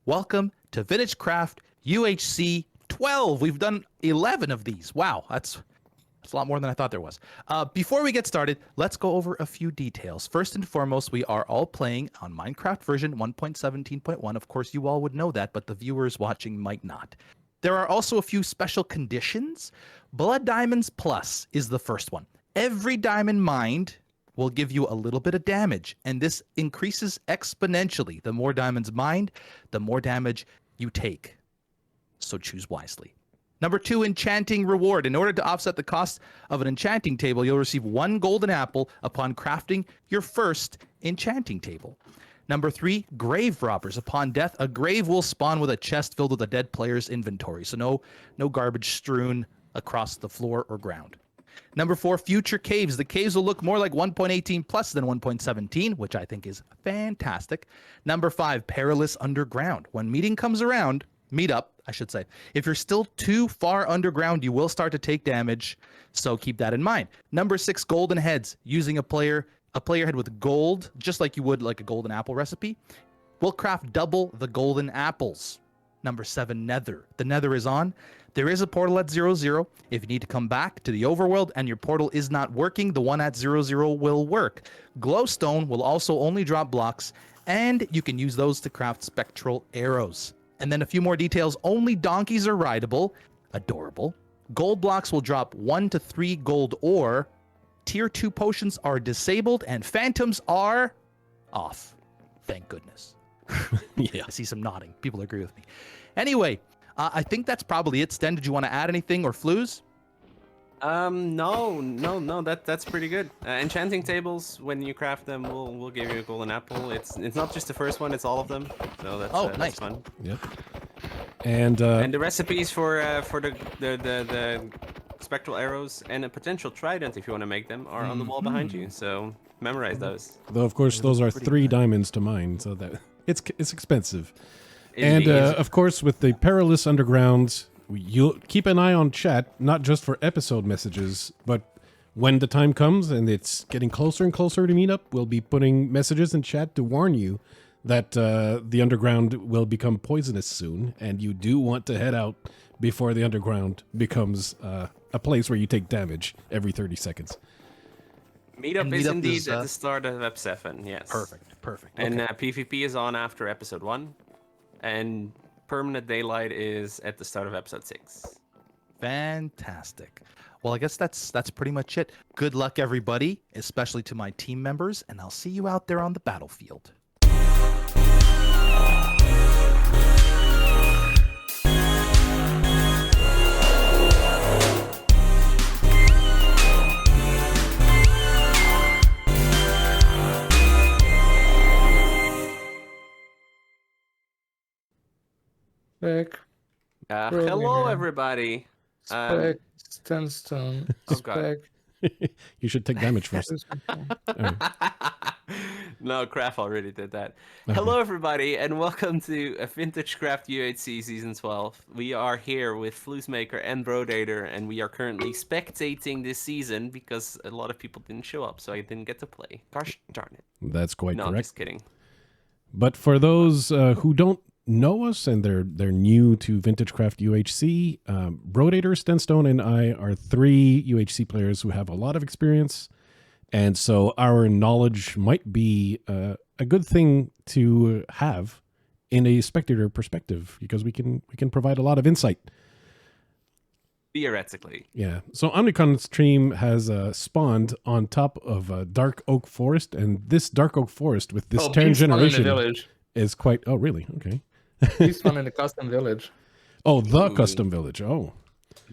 Welcome to VintageCraft UHC 12. We've done 11 of these. Wow, that's a lot more than I thought there was. Before we get started, let's go over a few details. First and foremost, we are all playing on Minecraft version 1.17.1. Of course, you all would know that, but the viewers watching might not. There are also a few special conditions. Blooddiamonds Plus is the first one. Every diamond mined will give you a little bit of damage, and this increases exponentially. The more diamonds mined, the more damage you take. So choose wisely. Number 2, Enchanting Reward. In order to offset the cost of an enchanting table, you'll receive 1 golden apple upon crafting your first enchanting table. Number 3, Graverobbers. Upon death, a grave will spawn with a chest filled with a dead player's inventory. So no garbage strewn across the floor or ground. Number 4, Future Caves. The caves will look more like 1.18 plus than 1.17, which I think is fantastic. Number 5, Perilous Underground. When meetup, I should say. If you're still too far underground, you will start to take damage, so keep that in mind. Number 6, Golden Heads. Using a player head with gold, just like you would like a golden apple recipe, will craft double the golden apples. Number 7, Nether. The Nether is on. There is a portal at 0, If you need to come back to the overworld and your portal is not working, the one at 0 will work. Glowstone will also only drop blocks, and you can use those to craft spectral arrows. And then a few more details. Only donkeys are rideable. Adorable. Gold blocks will drop 1 to 3 gold ore. Tier 2 potions are disabled, and phantoms are off. Thank goodness. Yeah. I see some nodding. People agree with me. Anyway, I think that's probably it. Sten, did you want to add anything, or Flouz? No. That's pretty good. Enchanting tables, when you craft them, will give you a golden apple. It's not just the first one; it's all of them. So that's nice. That's fun. Yep. And the recipes for the spectral arrows and a potential trident, if you want to make them, are on the wall behind you. So memorize those. though, of course, those are 3 diamonds to mine, so that it's expensive. Indeed. And of course, with the Perilous Underground, you'll keep an eye on chat, not just for episode messages, but when the time comes and it's getting closer and closer to meetup, we'll be putting messages in chat to warn you that the underground will become poisonous soon, and you do want to head out before the underground becomes a place where you take damage every 30 seconds. Meetup is indeed at the start of Ep 7, yes. Perfect. And PvP is on after episode 1, and permanent daylight is at the start of episode 6. Fantastic. Well, I guess that's pretty much it. Good luck, everybody, especially to my team members, and I'll see you out there on the battlefield. Hello, everybody. Stenstone. Oh, God. You should take damage first. No, Krafve already did that. Hello, everybody, and welcome to VintageCraft UHC Season 12. We are here with Flouzemaker and Brodator, and we are currently spectating this season because a lot of people didn't show up, so I didn't get to play. Gosh darn it. That's quite No, correct. I'm just kidding. But for those who don't know us and they're new to VintageCraft UHC, Brodator, Stenstone, and I are 3 UHC players who have a lot of experience, and so our knowledge might be a good thing to have in a spectator perspective, because we can provide a lot of insight. Theoretically. Yeah. So Omnicon's stream has spawned on top of a dark oak forest, and this dark oak forest with this Terran generation is quite... Oh, really? Okay. He's fun in the custom village. Oh, the custom village. Oh.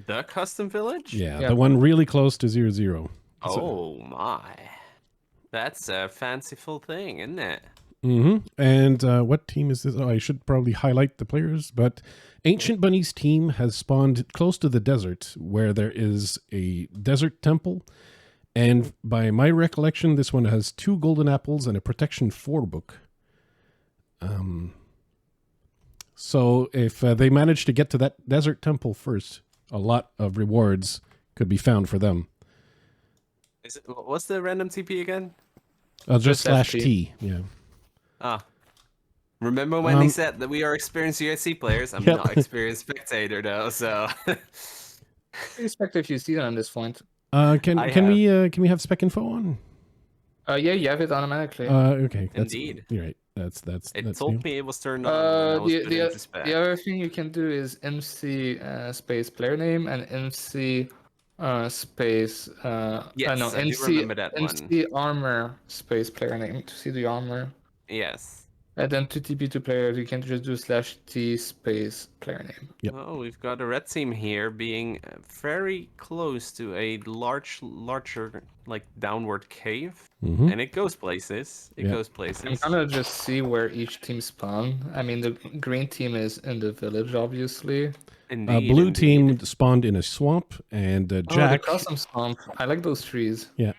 The custom village? Yeah, the one really close to 0. Oh, my. That's a fanciful thing, isn't it? Mm-hmm. And what team is this? Oh, I should probably highlight the players, but Ancient Bunny's team has spawned close to the desert, where there is a desert temple. And by my recollection, this one has 2 golden apples and a protection 4 book. So if they manage to get to that desert temple first, a lot of rewards could be found for them. What's the random TP again? Just /T, yeah. Ah. Remember when they said that we are experienced UHC players? I'm Yep. not experienced spectator though, so. Respect if you see that on this point. Can we have spec info on? Yeah, you have it automatically. Okay. That's, Indeed. You're right. That's It told new. me it was turned on. When I was put into spec. the other thing you can do is MC space player name and MC space Yes, no, I do MC remember that one. MC armor space player name to see the armor. Yes. And then to TP to player, you can just do /T space player name. Yep. Oh, we've got a red team here being very close to a larger, like downward cave, and it goes places. It goes places. I'm gonna just see where each team spawn. I mean, the green team is in the village, obviously. Indeed, Blue indeed. team spawned in a swamp, and Jack. The custom swamp. I like those trees. Yeah,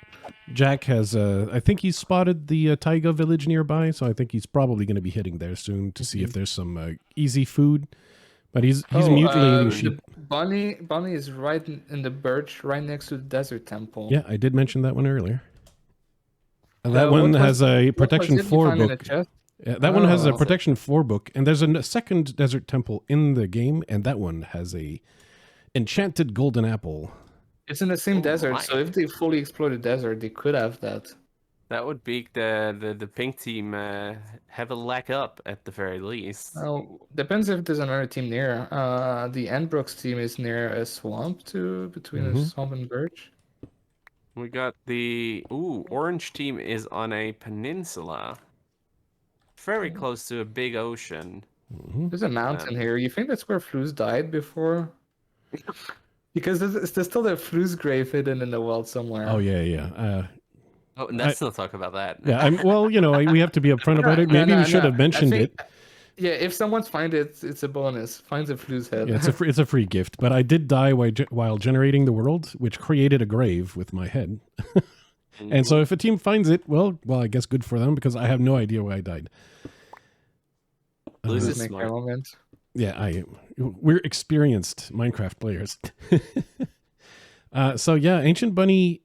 Jack has. I think he's spotted the Taiga village nearby, so I think he's probably going to be hitting there soon to see if there's some easy food. But he's mutilating sheep. Bunny is right in the birch, right next to the desert temple. Yeah, I did mention that one earlier. And that one has a protection 4 book. Yeah, that one has a protection 4 book, and there's a second desert temple in the game, and that one has a enchanted golden apple. It's in the same desert, so if they fully explore the desert, they could have that. That would be the pink team have a leg up at the very least. Well, depends if there's another team near. The Enbrooks team is near a swamp too, between a swamp and birch. We got the orange team is on a peninsula, very close to a big ocean. There's a mountain here. You think that's where Flouz died before? Because there's still a Flouz grave hidden in the world somewhere. Oh yeah. Oh, and let's not talk about that. Yeah, well, we have to be upfront about it. Maybe we should have mentioned it. Yeah, if someone's find it, it's a bonus. Finds a Flouz head. Yeah, it's a free gift. But I did die while generating the world, which created a grave with my head. And so if a team finds it, well, I guess good for them, because I have no idea why I died. Flouz is smart. Yeah, we're experienced Minecraft players. So yeah, Ancient Bunny,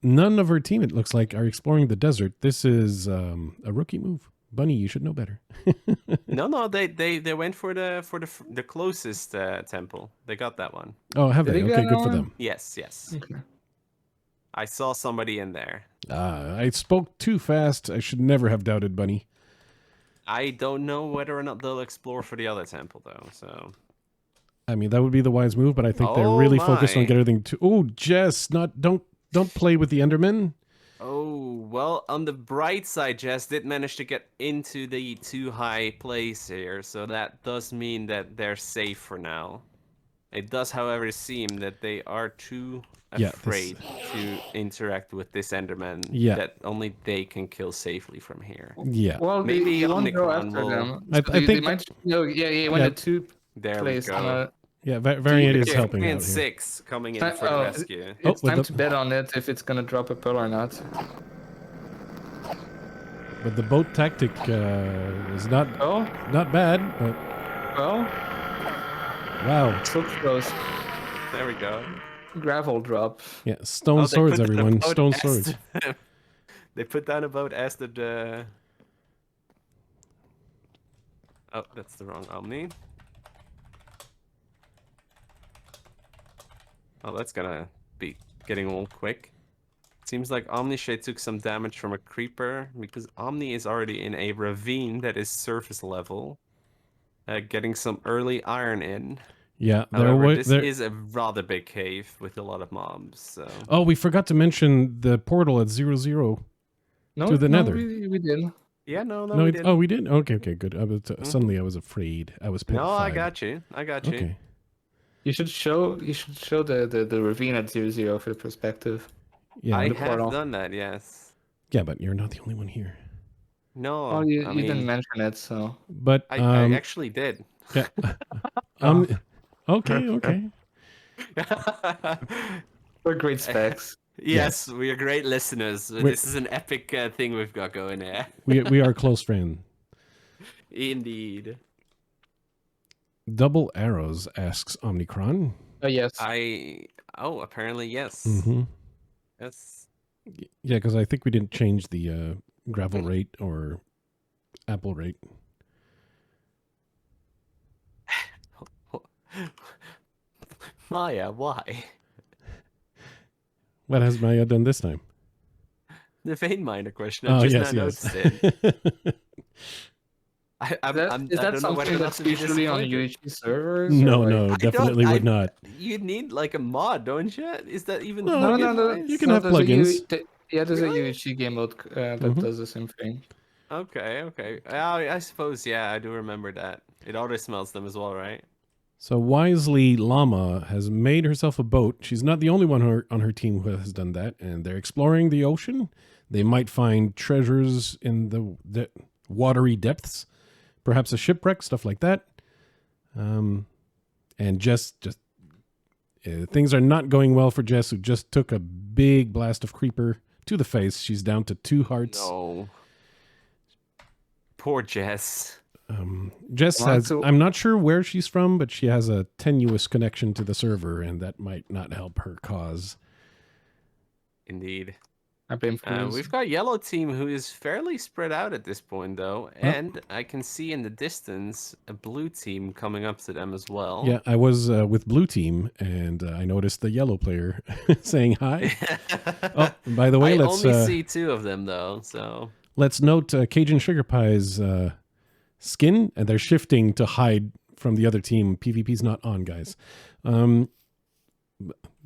none of her team, it looks like, are exploring the desert. This is a rookie move. Bunny, you should know better. No, they went for the closest temple. They got that one. Oh, have they? Did they Okay, get good that for one? them. Yes. Okay. I saw somebody in there. I spoke too fast. I should never have doubted Bunny. I don't know whether or not they'll explore for the other temple though. So, I mean, that would be the wise move, but I think they're really focused on getting everything to. Oh, Jess, don't play with the Endermen. oh well. On the bright side, Jess did manage to get into the too high place here, so that does mean that they're safe for now. It does, however, seem that they are too afraid to interact with this Enderman. Yeah. That only they can kill safely from here. Yeah. Well, Maybe they won't go Omnicron after will- them. I So they think- might. No, yeah, went to two There place. we go. Yeah, Variant is Yeah, helping and out here. 6 coming in for the rescue. It's with time the- to bet on it if it's gonna drop a pearl or not. But the boat tactic is not Oh, bad. But well, wow, so close. There we go. Gravel drop. yeah, stone Oh, they swords, put the everyone, boat stone as swords. they put down a boat as the. Oh, that's the wrong Omni. Oh, that's gonna be getting old quick. Seems like Omnishade took some damage from a creeper because Omni is already in a ravine that is surface level. Getting some early iron in. Yeah, However, this there. is a rather big cave with a lot of mobs. So. Oh, we forgot to mention the portal at 0-0. No, To the no, nether. we didn't. Yeah, no, No, we didn't. oh, we did. Okay, good. I was suddenly I was afraid. I was petrified. No, I got you. I got you. Okay. You should show the ravine at 0-0 for the perspective. Yeah, I the have portal. done that, yes. yeah, but you're not the only one here. No, Oh, you I didn't mean, mention it, so. But I actually did. yeah. Okay. We're great specs. Yes, we are great listeners. This is an epic thing we've got going here. We are close friends. Indeed. Double arrows, asks Omnicron. Oh yes. Apparently yes. Mm-hmm. Yes. Yeah, because I think we didn't change the gravel rate or apple rate. Maya, why? What has Maya done this time? The vein miner question. I just now noticed it. I Is that don't know whether something not that's to be usually on disappointed. UHC servers? No, or like... no, definitely would not. You need like a mod, don't you? Is that even Well, No, plugin no, no. wise? You can have there's plugins. there's Really? a UHC game mode that Mhm. does the same thing. Okay, okay. I suppose, yeah, I do remember that. It auto smells them as well, right? So wisely, Llama has made herself a boat. She's not the only one on her team who has done that, and they're exploring the ocean. They might find treasures in the watery depths, perhaps a shipwreck, stuff like that. And just things are not going well for Jess, who just took a big blast of creeper to the face. She's down to 2 hearts. No. Poor Jess. Jess Come on, has, so- I'm not sure where she's from, but she has a tenuous connection to the server, and that might not help her cause. Indeed. I blame Fluz. We've got yellow team who is fairly spread out at this point, though, and I can see in the distance a blue team coming up to them as well. Yeah, I was with blue team, and I noticed the yellow player saying hi. Oh, by the way, I let's only see 2 of them though, so let's note cajunsugarpie's skin, and they're shifting to hide from the other team. PvP's not on, guys.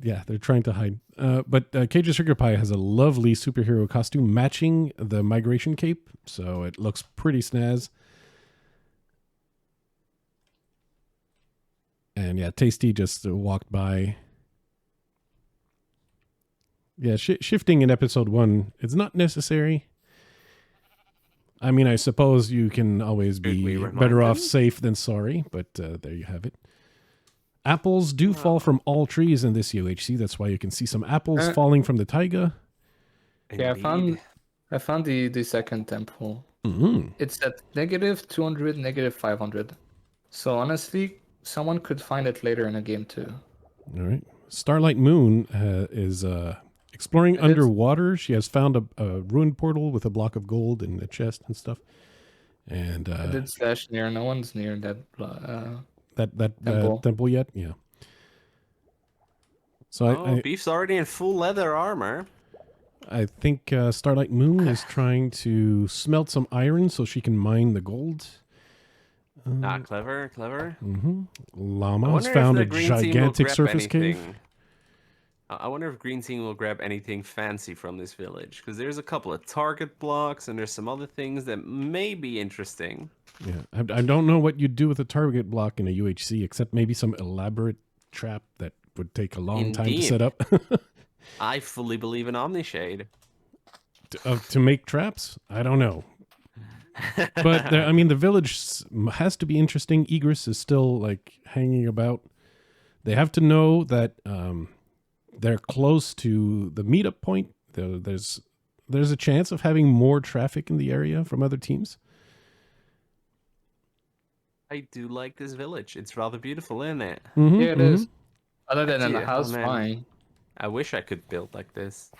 Yeah, they're trying to hide. But cajunsugarpie has a lovely superhero costume matching the migration cape, so it looks pretty snaz. And yeah, Tasty just walked by. Yeah, shifting in episode 1, it's not necessary. I mean, I suppose you can always Should we be remind better off them? safe than sorry, but there you have it. Apples do fall from all trees in this UHC. That's why you can see some apples falling from the taiga. Yeah, indeed. I found the second temple. Mm-hmm. It's at -200, -500. So honestly, someone could find it later in a game too. All right. Starlight Moon is exploring And it's- underwater. She has found a ruined portal with a block of gold in the chest and stuff. And I did slash near. No one's near that. that temple. temple yet? Yeah. So I Beef's already in full leather armor. I think Starlight Moon is trying to smelt some iron so she can mine the gold. Clever, clever. Mm-hmm. I Llama has wonder if found the a green team will gigantic grab surface cave. anything. I wonder if green team will grab anything fancy from this village, because there's a couple of target blocks and there's some other things that may be interesting. Yeah, I don't know what you'd do with a target block in a UHC, except maybe some elaborate trap that would take a long time to Indeed. set up. I fully believe in Omnishade. To make traps? I don't know. But I mean, the village has to be interesting. Egress is still like hanging about. They have to know that they're close to the meetup point. There's a chance of having more traffic in the area from other teams. I do like this village. It's rather beautiful, isn't it? Mm-hmm, Yeah, it is. Other than in Actually, the house, man. fine. I wish I could build like this.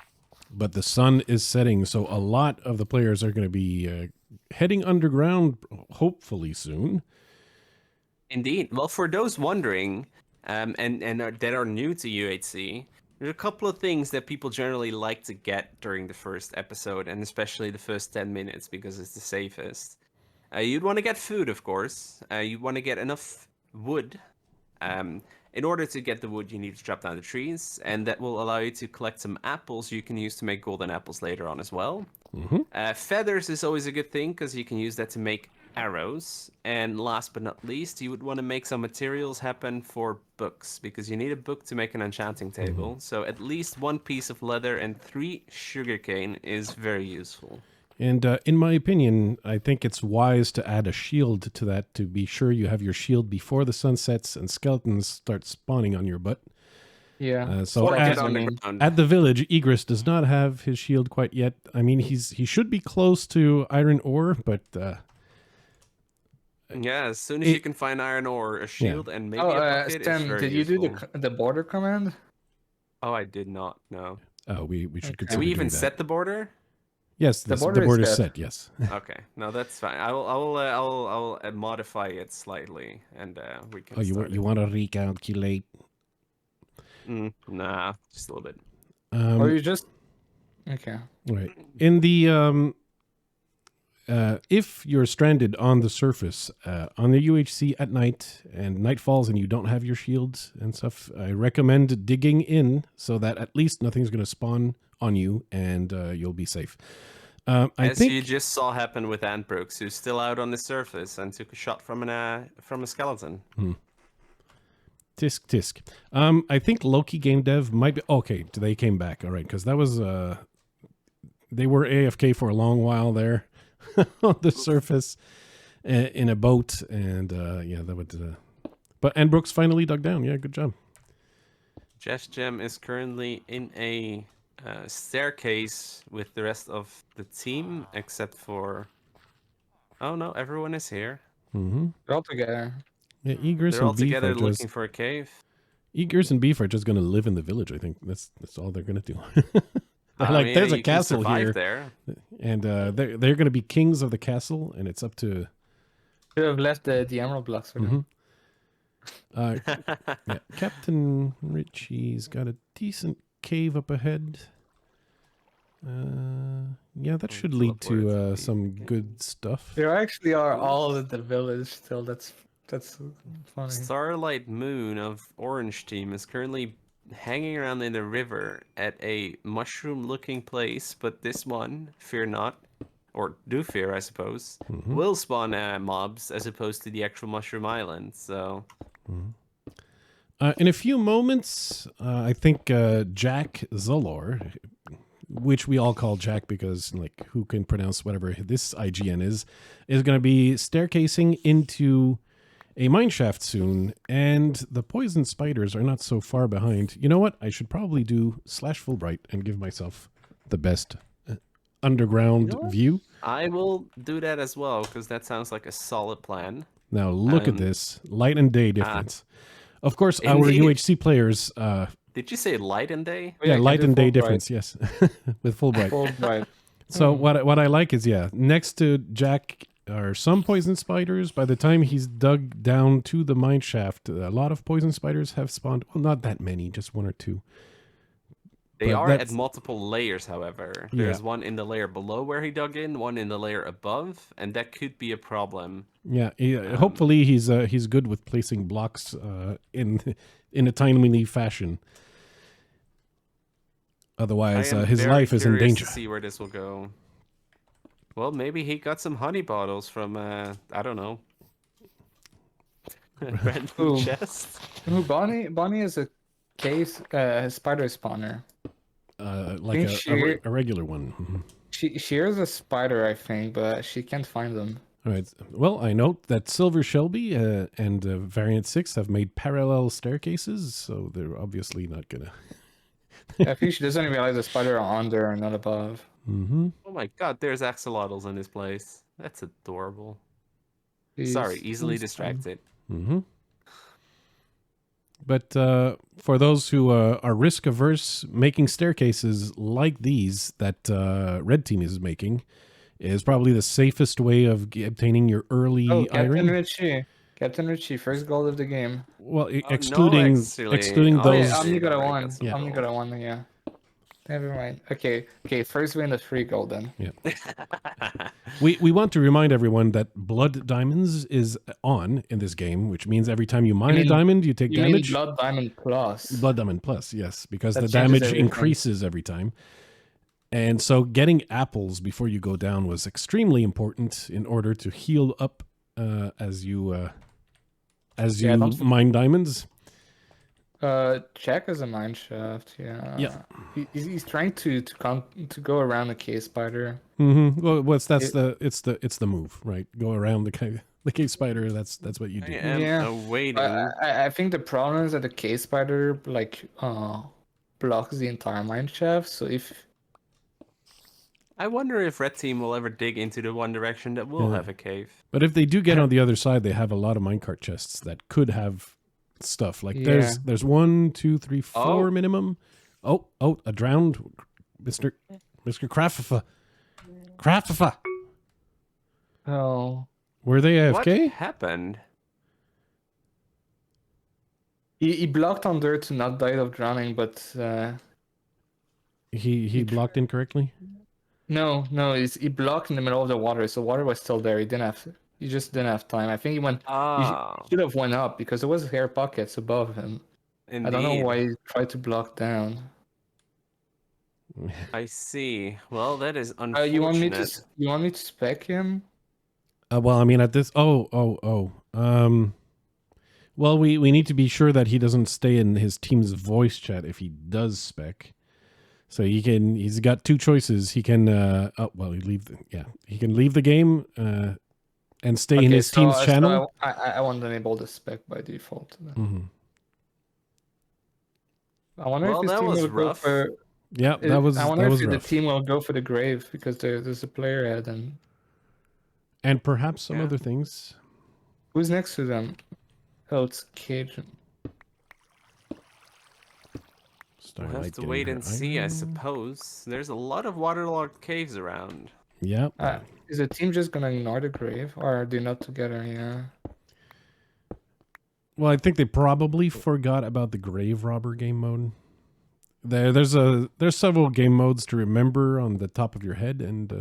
But the sun is setting, so a lot of the players are going to be heading underground, hopefully soon. Indeed. Well, for those wondering, and that are new to UHC, there's a couple of things that people generally like to get during the first episode, and especially the first 10 minutes, because it's the safest. You'd want to get food, of course. You want to get enough wood. In order to get the wood, you need to chop down the trees, and that will allow you to collect some apples you can use to make golden apples later on as well. Mm-hmm. Feathers is always a good thing, because you can use that to make arrows. And last but not least, you would want to make some materials happen for books, because you need a book to make an enchanting table. So at least 1 piece of leather and 3 sugarcane is very useful. And in my opinion, I think it's wise to add a shield to that to be sure you have your shield before the sun sets and skeletons start spawning on your butt. Yeah. So Or at, get underground. at the village, Egress does not have his shield quite yet. I mean, he should be close to iron ore, but Yeah, as soon as you can find iron ore, a shield, and maybe a bucket is Stan, very did you do useful. the border command? Oh, I did not. No. we should Okay. consider Did we doing even that. set the border? Yes, The the border is border is set. set. Yes. Okay, no, that's fine. I'll modify it slightly, and we can. Oh, you start want to recalculate? Nah, just a little bit. Or you just okay. Right. In the if you're stranded on the surface on the UHC at night and night falls and you don't have your shields and stuff, I recommend digging in so that at least nothing's going to spawn on you and you'll be safe. As you just saw happen with Antbrooks, who's still out on the surface and took a shot from a skeleton. Tisk tisk. I think Loki Game Dev might be okay. They came back, all right, because that was they were AFK for a long while there on the surface in a boat, and yeah, that would. But Brooks finally dug down. Yeah, good job. Jeff Gem is currently in a staircase with the rest of the team, except for. Oh no, everyone is here. Mm-hmm. They're all together. Yeah, Egress They're all and Beef together are looking just for a cave. Egress and Beef are just going to live in the village. I think that's all they're going to do. They're I like, mean, there's a you can castle survive here, there. and they're going to be kings of the castle, and it's up to. Should have left the emerald blocks for them. Yeah, Captain Richie's got a decent cave up ahead. Yeah, that should lead to some good stuff. There actually are all in the village still. That's funny. Starlight Moon of Orange Team is currently hanging around in the river at a mushroom-looking place, but this one, fear not, or do fear, I suppose, will spawn mobs as opposed to the actual Mushroom Island. So, in a few moments, I think Jack Zolor, which we all call Jack because, like, who can pronounce whatever this IGN is going to be staircasing into a mineshaft soon, and the poison spiders are not so far behind. You know what? I should probably do /Fulbright and give myself the best underground view. I will do that as well, because that sounds like a solid plan. Now, look at this. Light and day difference. Of course, our indeed. UHC players... Did you say light and day? yeah, light and day Fulbright. difference, yes. With Fulbright. Fulbright. So what I like is, yeah, next to Jack are some poison spiders. By the time he's dug down to the mine shaft, a lot of poison spiders have spawned. Well, not that many, just one or two. They But are that's- at multiple layers, however. Yeah. There's one in the layer below where he dug in, one in the layer above, and that could be a problem. Yeah, hopefully he's good with placing blocks in a timely fashion. Otherwise, I am his very life is in curious danger. to see where this will go. Well, maybe he got some honey bottles from, I don't know. Random Ooh. chest. Ooh, Bonnie is a cave spider spawner. Like think a regular one. Mhm. She is a spider, I think, but she can't find them. All right. Well, I note that Silver Shelby and Variant 6 have made parallel staircases, so they're obviously not gonna. I think she doesn't realize the spider are under and not above. Mm-hmm. Oh my god, there's axolotls in this place. That's adorable. Jeez. Sorry, easily distracted. Mm-hmm. But for those who are risk averse, making staircases like these that Red Team is making is probably the safest way of obtaining your early Oh, Captain iron. Richie. Captain Richie, first goal of the game. Well, no, excluding actually. Oh, those. yeah, Omni got a already one. got some Omni got a one, yeah. Never mind. Okay, first win the free gold then. We want to remind everyone that Blooddiamonds is on in this game, which means every time you mine a mean- diamond, you take You mean damage. Blood Diamond Plus. Blood Diamond Plus, yes, because That the changes damage everything. increases every time. And so getting apples before you go down was extremely important in order to heal up as you don't- mine diamonds. Jack is a mine shaft, yeah. Yeah. He's trying to go around the cave spider. Mm-hmm. Well, it's the move, right? Go around the cave spider. That's what you I do. am Yeah. awaiting. I think the problem is that the cave spider blocks the entire mine shaft. So if I wonder if Red Team will ever dig into the one direction that will have a cave. But if they do get on the other side, they have a lot of minecart chests that could have stuff. Like there's 1, 2, 3, 4 Oh. minimum. Oh, a drowned Mr. Krafve. Krafve. oh Were they What AFK? happened? He blocked under to not die of drowning, but He blocked incorrectly. no, he blocked in the middle of the water, so water was still there. He just didn't have time. I think he went. Ah, He should have went up because there was air pockets above him. indeed. I don't know why he tried to block down. I see. Well, that is unfortunate. You want me to spec him? Well, I mean, at this. Well, we need to be sure that he doesn't stay in his team's voice chat if he does spec. So he's got two choices. He can he can leave the game and stay in his team's channel. I want to enable the spec by default. I wonder if his that team was will go rough. for. Yeah, that was. I wonder that if was the rough. team will go for the grave because there's a player ahead And perhaps some other things. who's next to them? Oh, it's Cajun. We'll have to wait and see, I suppose. There's a lot of waterlogged caves around. Yep. Is the team just gonna ignore the grave, or are they not together? Yeah. Well, I think they probably forgot about the Graverobber game mode. There's several game modes to remember on the top of your head, and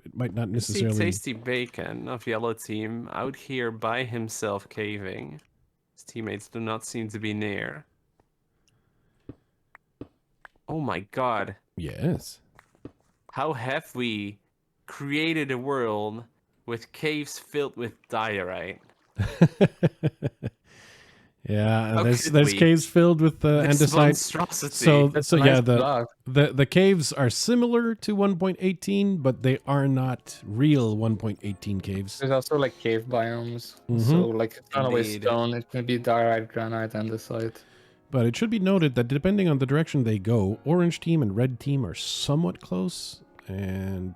it might not necessarily. See Tasty Bacon of Yellow Team out here by himself caving. His teammates do not seem to be near. Oh my god. Yes. How have we created a world with caves filled with diorite? Yeah, How there's could we? caves filled with This andesite. monstrosity. So That's a yeah, nice block. the caves are similar to 1.18, but they are not real 1.18 caves. There's also like cave biomes, Mhm. so like it's not always Indeed. stone. It can be diorite, granite, andesite. But it should be noted that depending on the direction they go, orange team and red team are somewhat close, and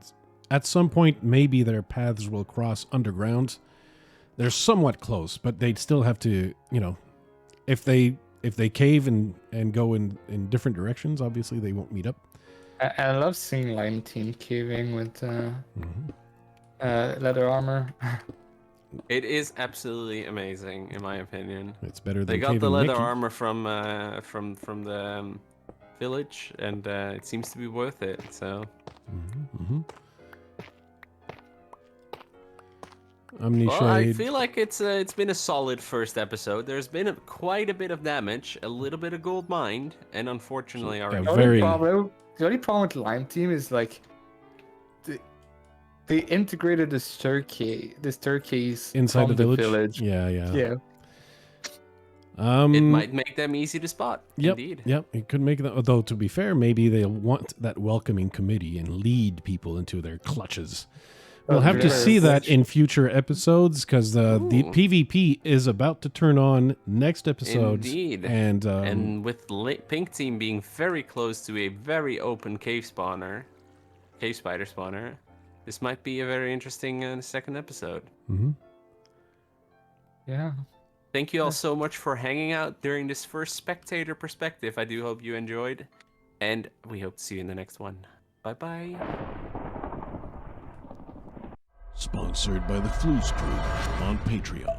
at some point maybe their paths will cross underground. They're somewhat close, but they'd still have to, if they cave and go in different directions, obviously they won't meet up. I love seeing Lime Team caving with leather armor. It is absolutely amazing, in my opinion. It's better than They got the caving leather Mickey. armor from the village, and it seems to be worth it. So Omni-shade. well, I feel like it's been a solid first episode. There's been quite a bit of damage, a little bit of gold mined, and unfortunately our Yeah, The very- only problem with Lime Team is like they integrated the staircase Inside from the village. Yeah. Yeah. it might make them easy to spot. Yep, Indeed. Yep, it could make that. Although to be fair, maybe they'll want that welcoming committee and lead people into their clutches. We'll have to see that in future episodes because the PvP is about to turn on next episode. Indeed. And with Pink Team being very close to a very open cave spider spawner, this might be a very interesting second episode. Yeah. Thank you all so much for hanging out during this first spectator perspective. I do hope you enjoyed, and we hope to see you in the next one. Bye-bye. Sponsored by the Flues Crew on Patreon.